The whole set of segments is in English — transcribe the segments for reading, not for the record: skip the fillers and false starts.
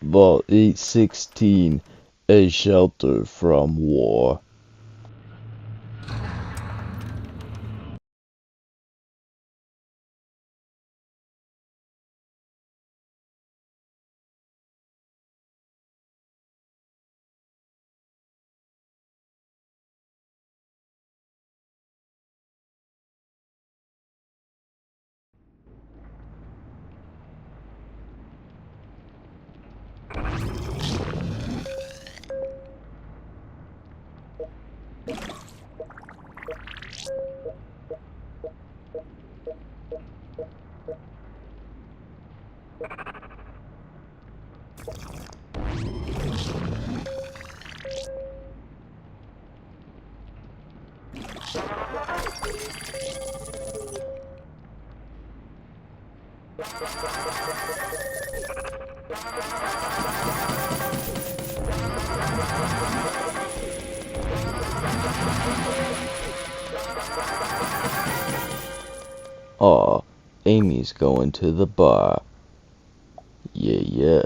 Vault 816, a shelter from war. Aw, Amy's going to the bar. Yeah.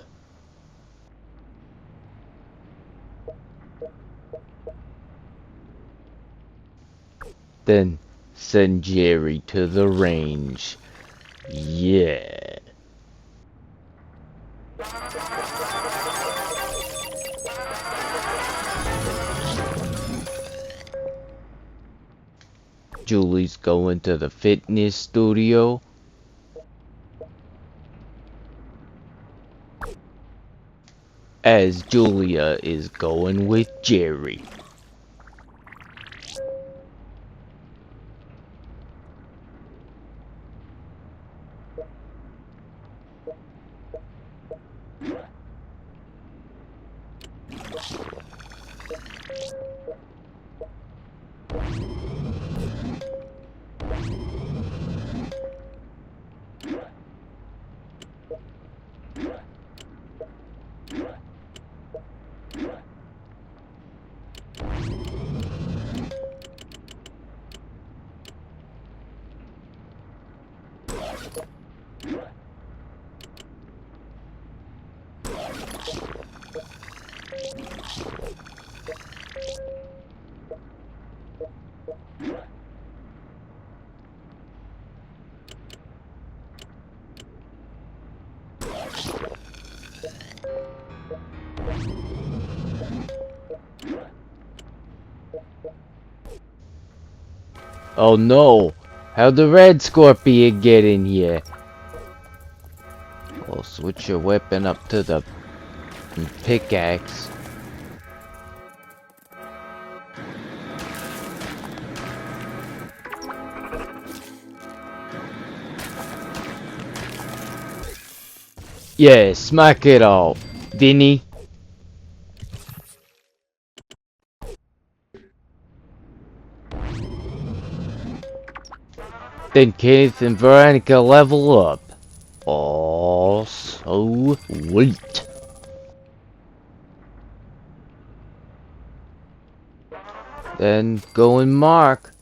Then send Jerry to the range. Yeah. Julie's going to the fitness studio. As Julia is going with Jerry. Oh no! How'd the red scorpion get in here? Well, switch your weapon up to the pickaxe. Yeah, smack it off, Vinny. Then Kenneth and Veronica level up. Oh, so sweet. Then go and Mark.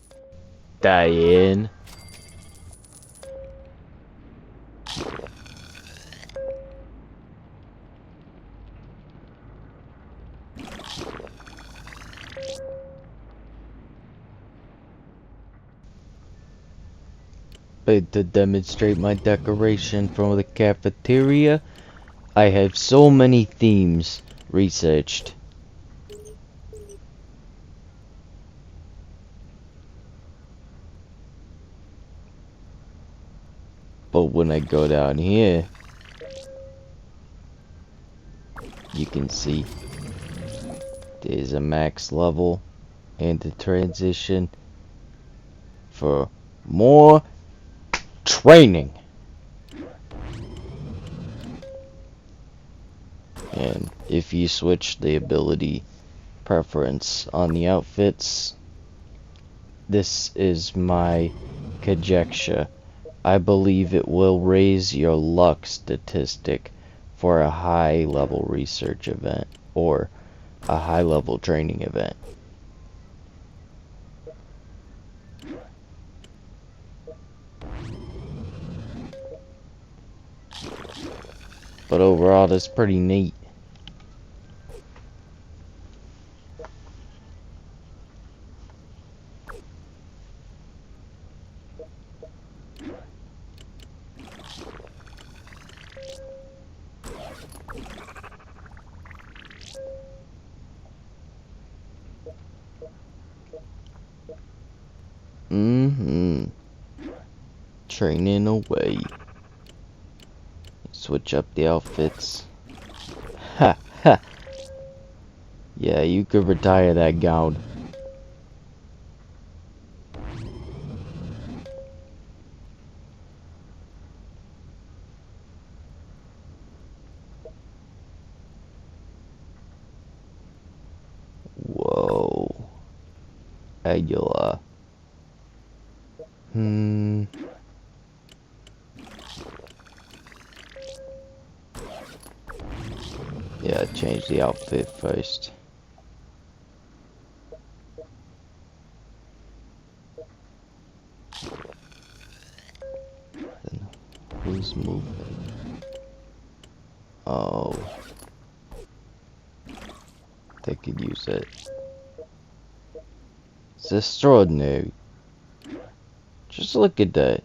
Diane. But to demonstrate my decoration from the cafeteria, I have so many themes researched. But when I go down here, you can see there's a max level and the transition for more training. And if you switch the ability preference on the outfits, this is my conjecture. I believe it will raise your luck statistic for a high level research event or a high level training event. But overall, that's pretty neat. training away. Switch up the outfits. Ha ha. Yeah, you could retire that gown. Whoa. Aguila. Yeah, change the outfit first. Then who's moving? Oh. They could use it. It's extraordinary. Just look at that.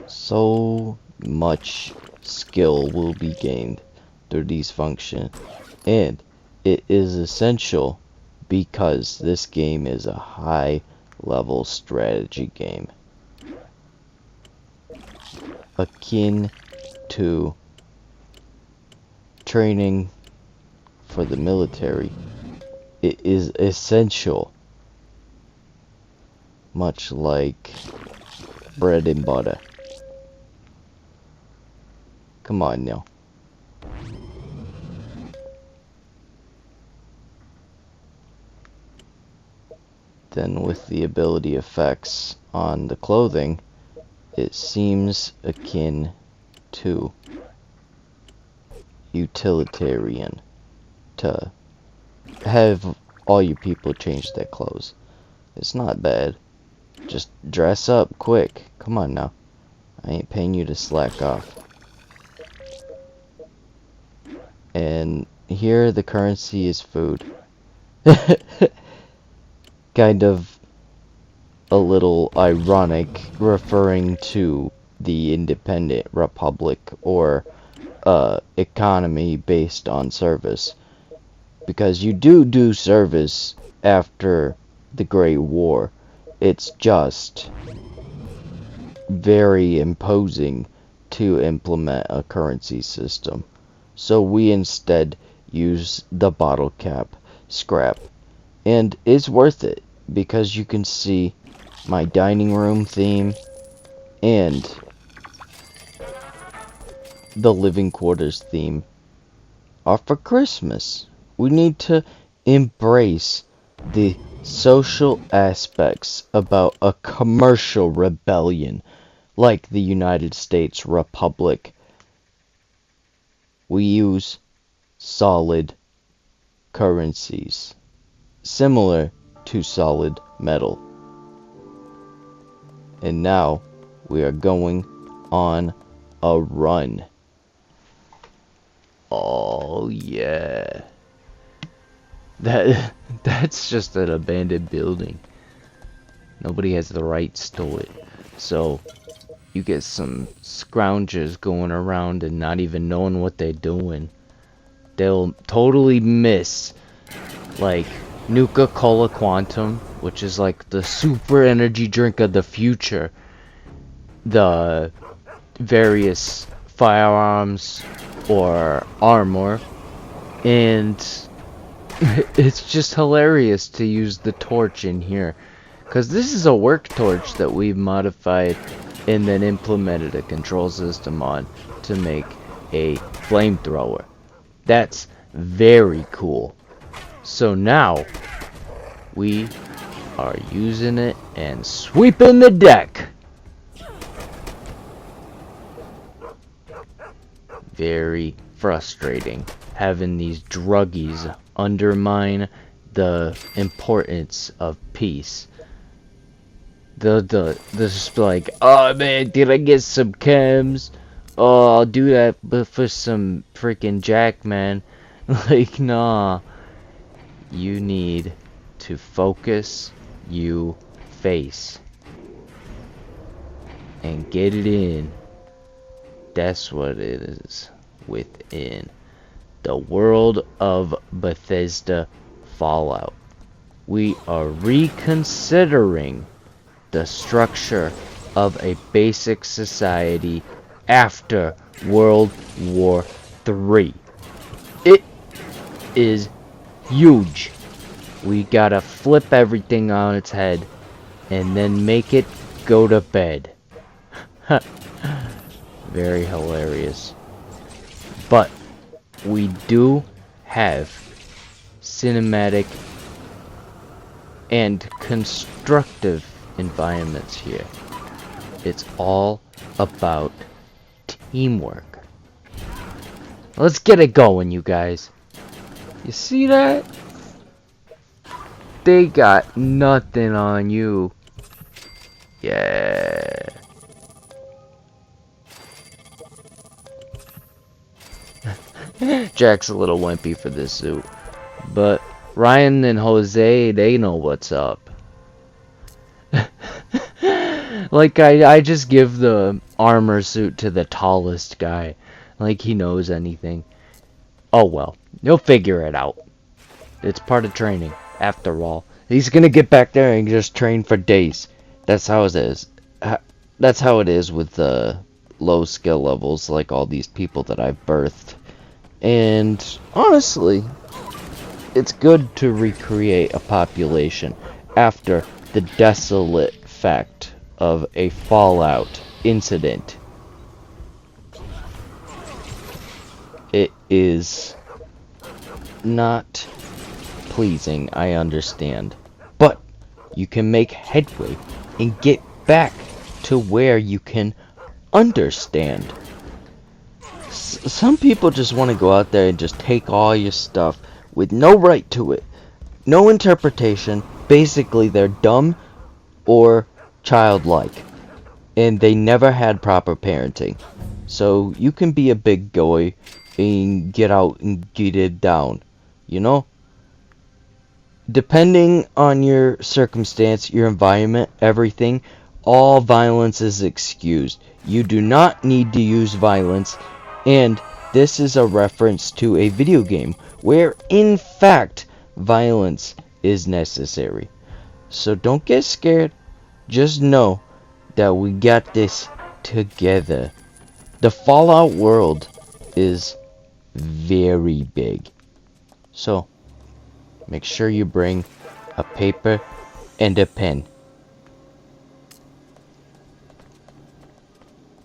So much skill will be gained through these functions, and it is essential because this game is a high level strategy game, akin to training for the military. It is essential, much like bread and butter. Come on now. Then with the ability effects on the clothing, it seems akin to utilitarian to have all you people change their clothes. It's not bad. Just dress up quick. Come on now. I ain't paying you to slack off. And here the currency is food. Kind of a little ironic, referring to the independent republic or economy based on service. Because you do service after the Great War. It's just very imposing to implement a currency system. So we instead use the bottle cap scrap. And it's worth it because you can see my dining room theme and the living quarters theme are for Christmas. We need to embrace the social aspects about a commercial rebellion like the United States Republic. We use solid currencies, similar to solid metal. And now we are going on a run. Oh yeah. That's just an abandoned building. Nobody has the rights to it. So you get some scroungers going around and not even knowing what they're doing. They'll totally miss like Nuka-Cola Quantum, which is like the super energy drink of the future. The various firearms or armor, and it's just hilarious to use the torch in here, because this is a work torch that we've modified and then implemented a control system on to make a flamethrower. That's very cool. So now we are using it and sweeping the deck. Very frustrating having these druggies undermine the importance of peace. They'll just be like, oh man, did I get some chems? Oh, I'll do that but for some freaking jack, man. Like, nah. You need to focus, you face. and get it in. That's what it is within the world of Bethesda Fallout. We are reconsidering the structure of a basic society after World War III. It is huge. We gotta flip everything on its head and then make it go to bed. Very hilarious. But we do have cinematic and constructive environments here. It's all about teamwork. Let's get it going, you guys. You see that? They got nothing on you. Yeah. Jack's a little wimpy for this suit. But Ryan and Jose, they know what's up. Like, I just give the armor suit to the tallest guy. Like he knows anything. Oh well, he'll figure it out. It's part of training, after all. He's gonna get back there and just train for days. That's how it is. That's how it is with the low skill levels, like all these people that I've birthed. And honestly, it's good to recreate a population after the desolate fact of a Fallout incident. It is not pleasing, I understand. But you can make headway and get back to where you can understand. Some people just want to go out there and just take all your stuff with no right to it. No interpretation. Basically, they're dumb or childlike. And they never had proper parenting. So you can be a big boy and get out and get it down. You know? Depending on your circumstance, your environment, everything, all violence is excused. You do not need to use violence. And this is a reference to a video game where, in fact, violence is necessary. So don't get scared. Just know that we got this together. The Fallout world is very big. So, make sure you bring a paper and a pen.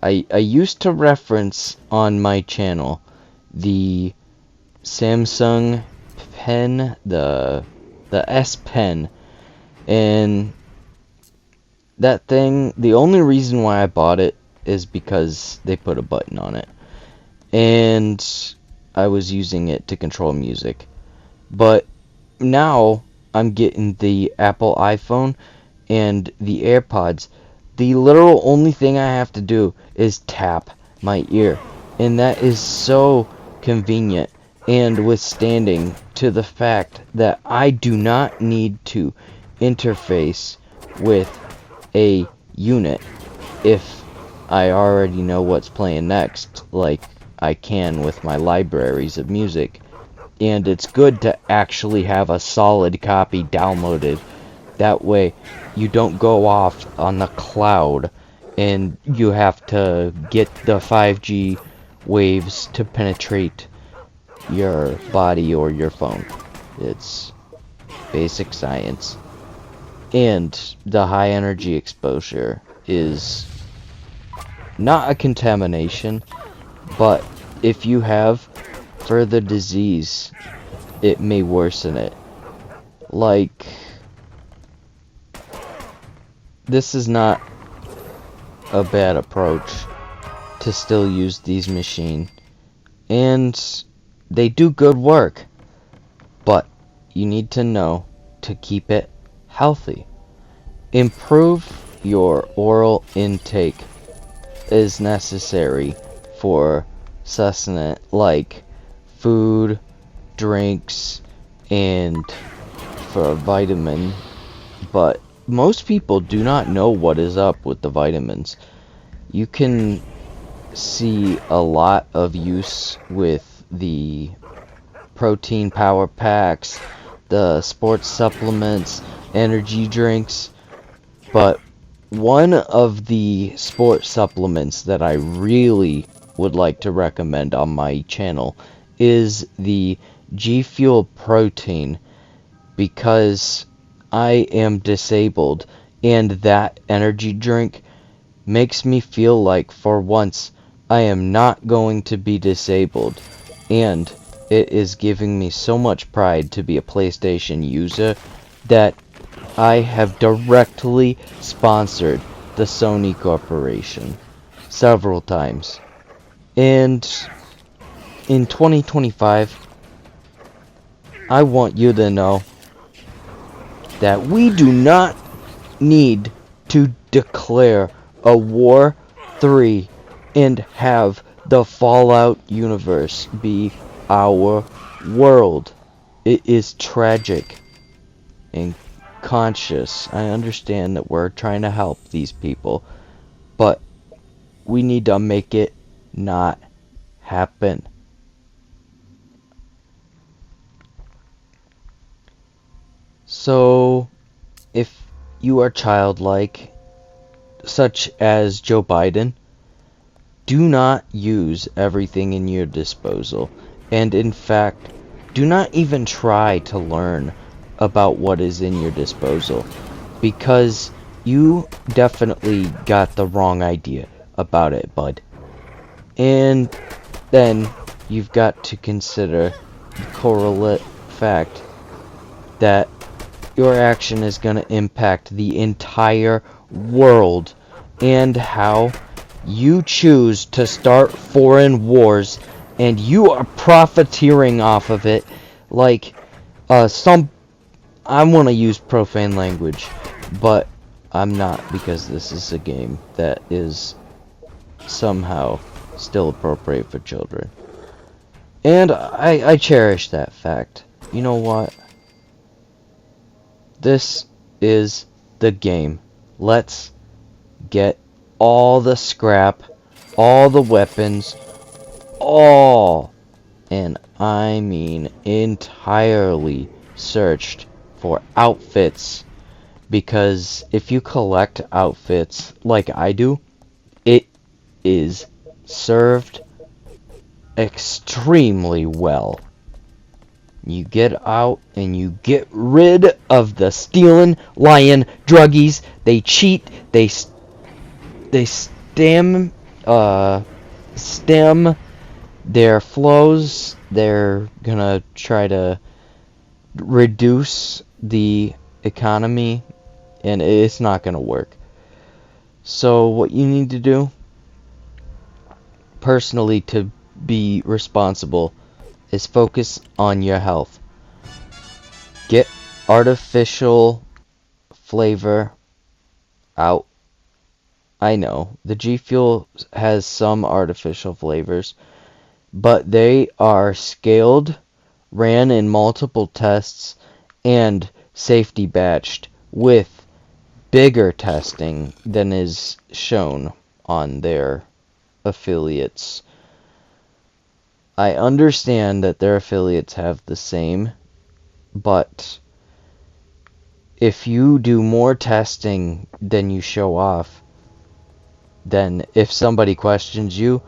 I used to reference on my channel the Samsung pen, the S Pen, and that thing, the only reason why I bought it is because they put a button on it, and I was using it to control music. But now I'm getting the Apple iPhone and the AirPods. The literal only thing I have to do is tap my ear, and that is so convenient and withstanding to the fact that I do not need to interface with a unit if I already know what's playing next, like I can with my libraries of music. And it's good to actually have a solid copy downloaded. That way you don't go off on the cloud and you have to get the 5G waves to penetrate your body or your phone. It's basic science. And the high energy exposure is not a contamination, but if you have further disease, it may worsen it. Like, this is not a bad approach to still use these machines, and they do good work, but you need to know to keep it healthy. Improve your oral intake is necessary for sustenance, like food, drinks, and for vitamin, but most people do not know what is up with the vitamins. You can see a lot of use with the protein power packs, the sports supplements, energy drinks, but one of the sports supplements that I really would like to recommend on my channel is the G Fuel Protein, because I am disabled and that energy drink makes me feel like for once I am not going to be disabled, and it is giving me so much pride to be a PlayStation user that I have directly sponsored the Sony Corporation several times. And in 2025, I want you to know that we do not need to declare a War 3 and have the Fallout universe be our world. It is tragic and conscious. I understand that we're trying to help these people, but we need to make it not happen. So, if you are childlike, such as Joe Biden, do not use everything in your disposal. And in fact, do not even try to learn about what is in your disposal, because you definitely got the wrong idea about it, bud. And then you've got to consider the correlate fact that your action is going to impact the entire world, and how you choose to start foreign wars and you are profiteering off of it like I want to use profane language, but I'm not, because this is a game that is somehow still appropriate for children. And I cherish that fact. You know what? This is the game. Let's get all the scrap, all the weapons, all, and I mean entirely, searched for outfits. Because if you collect outfits like I do, it is served extremely well. You get out and you get rid of the stealing, lying, druggies. They cheat. They stem their flows. They're gonna try to reduce the economy, and it's not gonna work. So what you need to do, personally, to be responsible, is focus on your health. Get artificial flavor out. I know the G Fuel has some artificial flavors, but they are scaled, ran in multiple tests, and safety batched with bigger testing than is shown on their affiliates. I understand that their affiliates have the same, but if you do more testing than you show off, then if somebody questions you,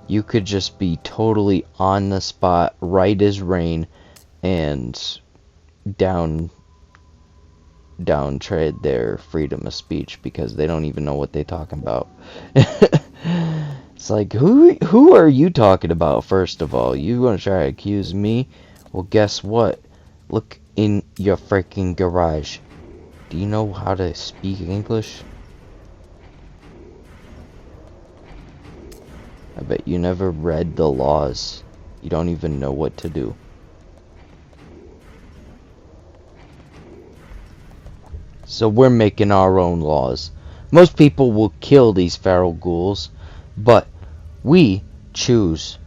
you could just be totally on the spot, right as rain, and downtrade their freedom of speech, because they don't even know what they're talking about. It's like, who are you talking about, first of all? You gonna try to accuse me? Well, guess what? Look in your freaking garage. Do you know how to speak English? I bet you never read the laws. You don't even know what to do. So we're making our own laws. Most people will kill these feral ghouls, but we choose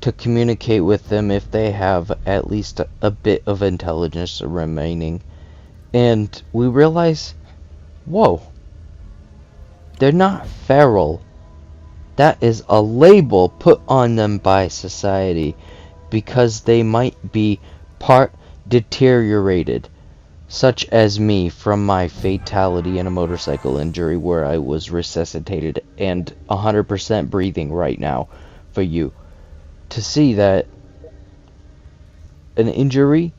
to communicate with them if they have at least a bit of intelligence remaining. And we realize, whoa, they're not feral. That is a label put on them by society because they might be part deteriorated, such as me from my fatality in a motorcycle injury where I was resuscitated and 100% breathing right now for you to see that an injury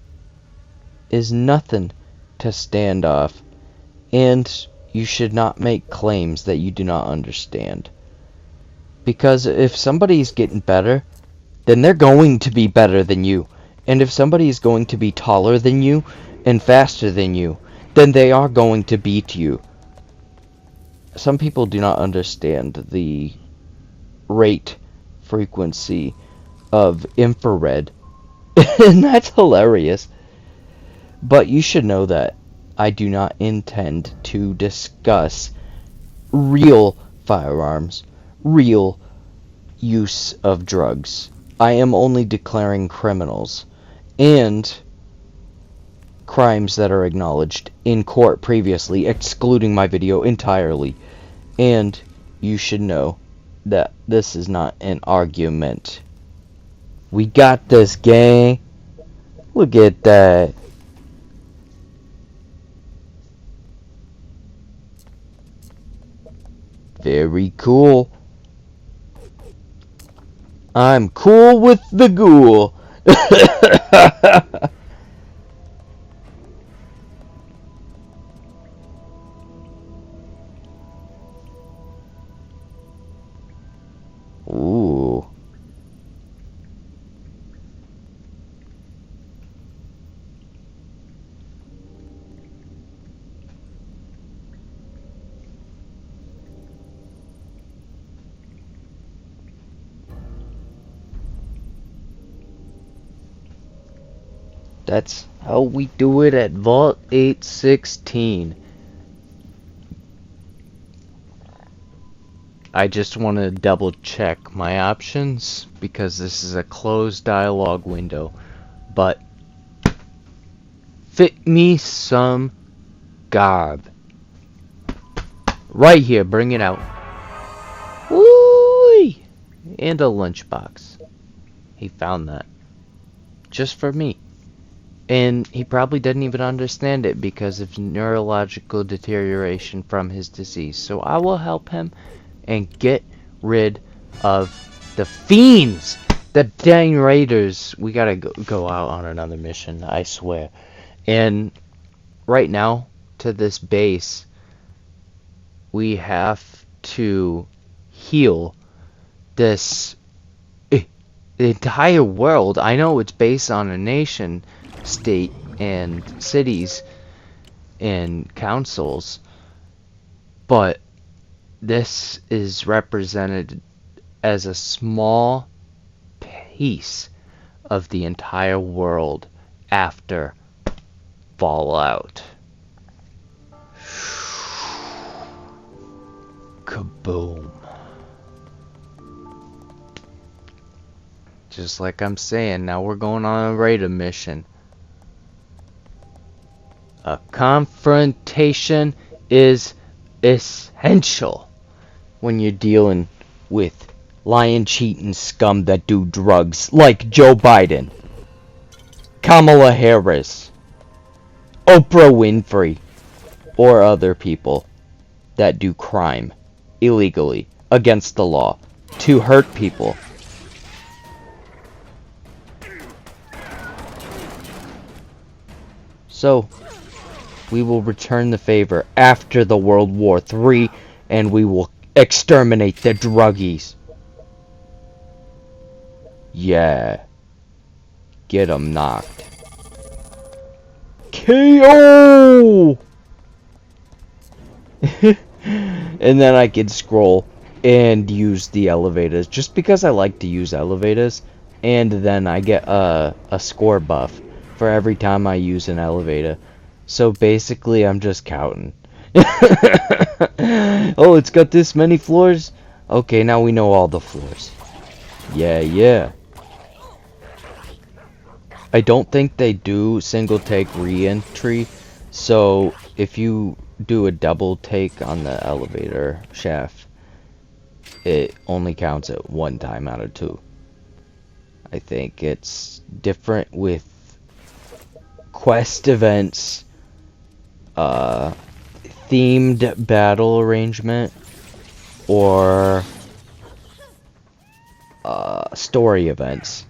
is nothing to stand off, and you should not make claims that you do not understand. Because if somebody's getting better, then they're going to be better than you. And if somebody is going to be taller than you and faster than you, then they are going to beat you. Some people do not understand the rate frequency of infrared. And that's hilarious. But you should know that I do not intend to discuss real firearms, real use of drugs. I am only declaring criminals and crimes that are acknowledged in court previously, excluding my video entirely. And you should know that this is not an argument. We got this, gang. Look at that. Very cool. I'm cool with the ghoul. Ooh. That's how we do it at Vault 816. I just want to double check my options because this is a closed dialogue window. But fit me some garb. Right here, bring it out. Woo! And a lunchbox. He found that. Just for me. And he probably didn't even understand it because of neurological deterioration from his disease. So I will help him and get rid of the fiends. The dang raiders. We gotta go out on another mission, I swear. And right now, to this base, we have to heal this the entire world. I know it's based on a nation, state, and cities and councils, but this is represented as a small piece of the entire world after Fallout. Kaboom. Just like I'm saying, now we're going on a raider mission. A confrontation is essential when you're dealing with lying, cheating scum that do drugs, like Joe Biden, Kamala Harris, Oprah Winfrey, or other people that do crime illegally against the law to hurt people. So, we will return the favor after the World War III, and we will exterminate the druggies. Yeah. Get them knocked. KO! And then I can scroll and use the elevators, just because I like to use elevators, and then I get a score buff for every time I use an elevator. So basically, I'm just counting. Oh, it's got this many floors? Okay, now we know all the floors. Yeah. I don't think they do single take re-entry, so if you do a double take on the elevator shaft, it only counts it one time out of two. I think it's different with quest events, themed battle arrangement, or story events.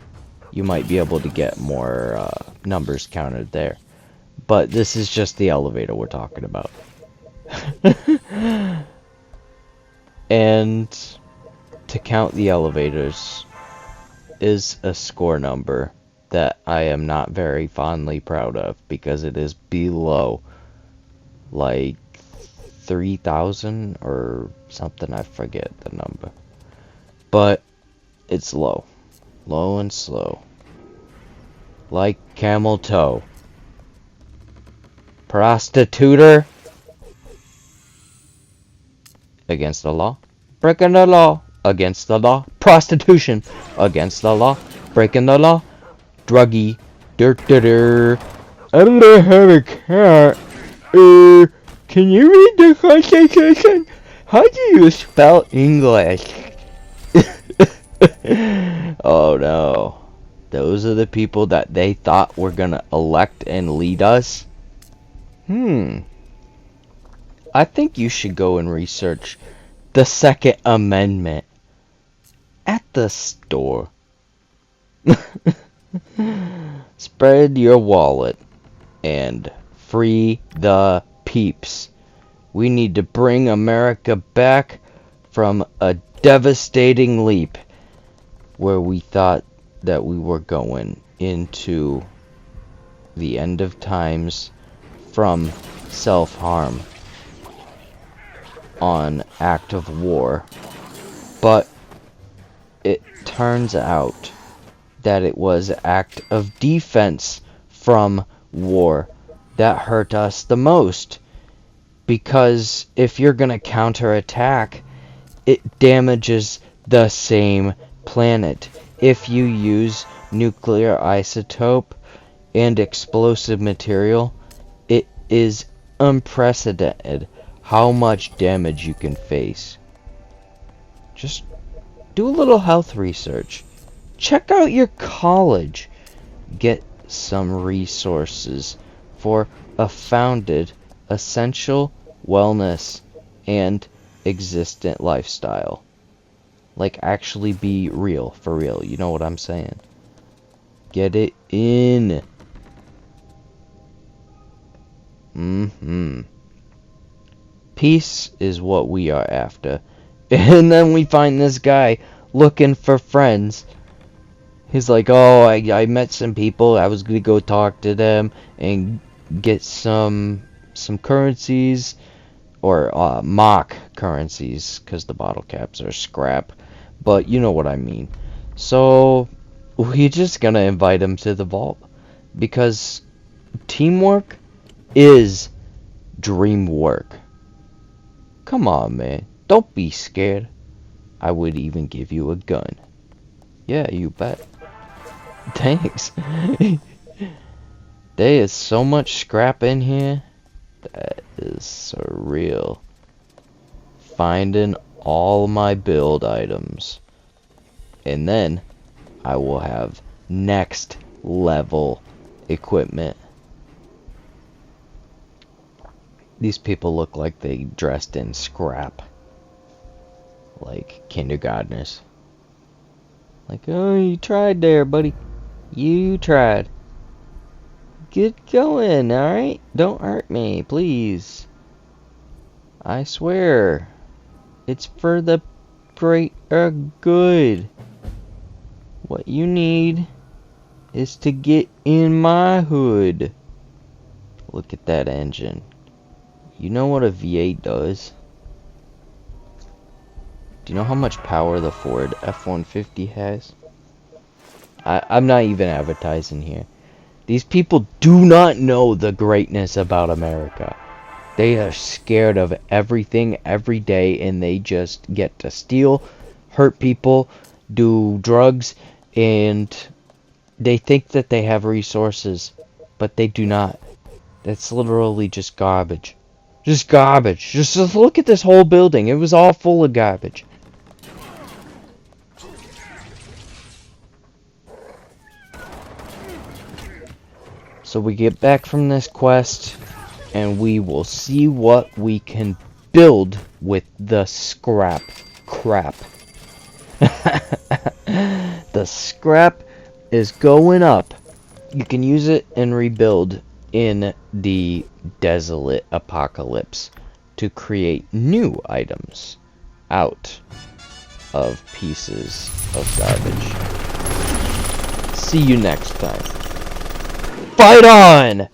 You might be able to get more numbers counted there. But this is just the elevator we're talking about. And to count the elevators is a score number that I am not very fondly proud of because it is below like 3,000 or something. I forget the number. But it's low. Low and slow. Like camel toe. Prostituter. Against the law. Breaking the law. Against the law. Prostitution. Against the law. Breaking the law. Druggie. I don't have a cat. Can you read the Constitution? How do you spell English? Oh no. Those are the people that they thought were gonna elect and lead us? I think you should go and research the Second Amendment at the store. Spread your wallet and free the peeps. We need to bring America back from a devastating leap where we thought that we were going into the end of times from self-harm on act of war. But it turns out that it was act of defense from war that hurt us the most. Because if you're gonna counterattack, it damages the same planet. If you use nuclear isotope and explosive material, it is unprecedented how much damage you can face. Just do a little health research. Check out your college. Get some resources for a founded, essential wellness and existent lifestyle. Like, actually be real, for real. You know what I'm saying? Get it in. Peace is what we are after. And then we find this guy looking for friends. He's like, oh, I met some people. I was gonna go talk to them and get some currencies, or mock currencies, because the bottle caps are scrap. But you know what I mean. So we're just gonna invite him to the vault, because teamwork is dream work. Come on, man. Don't be scared. I would even give you a gun. Yeah, you bet. Thanks. There is so much scrap in here. That is surreal. Finding all my build items. And then I will have next level equipment. These people look like they dressed in scrap. Like kindergartners. Like, oh, you tried there, buddy. You tried. Get going, alright? Don't hurt me, please. I swear. It's for the greater good. What you need is to get in my hood. Look at that engine. You know what a V8 does? Do you know how much power the Ford F-150 has? I'm not even advertising here. These people do not know the greatness about America. They are scared of everything every day, and they just get to steal, hurt people, do drugs, and they think that they have resources, but they do not. That's literally just garbage. Just garbage. Just look at this whole building. It was all full of garbage. So we get back from this quest, and we will see what we can build with the scrap crap. The scrap is going up. You can use it and rebuild in the desolate apocalypse to create new items out of pieces of garbage. See you next time. Fight on!